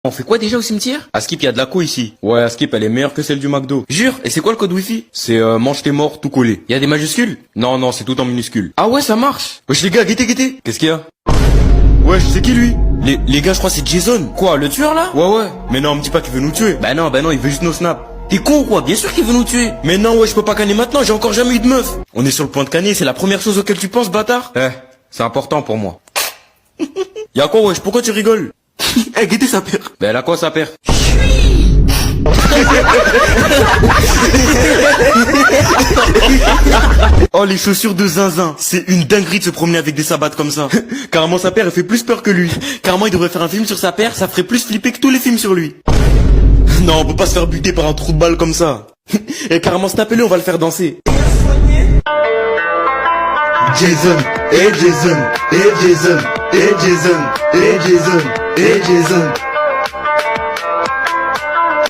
On fait quoi déjà au cimetière? À Skip, il y a de la co ici. Ouais, à Skip, elle est meilleure que celle du McDo. Jure. Et c'est quoi le code Wi-Fi? C'est mange tes morts tout collé. Il y a des majuscules? Non, non, c'est tout en minuscules. Ah ouais, ça marche. Wesh les gars, guettez. Qu'est-ce qu'il y a? Wesh, c'est qui lui? Les gars, je crois c'est Jason. Quoi, le tueur là? Ouais. Mais non, me dis pas qu'il veut nous tuer. Bah non, il veut juste nos snaps. T'es con ou quoi? Bien sûr qu'il veut nous tuer. Mais non, ouais, je peux pas canner maintenant, j'ai encore jamais eu de meuf. On est sur le point de canner, c'est la première chose auquel tu penses, bâtard? C'est important pour moi. Y'a quoi, wesh, pourquoi tu rigoles? Eh, guettez sa père. Ben elle a quoi sa père? Oh les chaussures de zinzin. C'est une dinguerie de se promener avec des sabates comme ça. Carrément sa père elle fait plus peur que lui. Carrément il devrait faire un film sur sa père, ça ferait plus flipper que tous les films sur lui. Non on peut pas se faire buter par un trou de balle comme ça. Et carrément snapez-le, on va le faire danser. Jason, et Jason, et Jason, et Jason, et Jason, et Jason.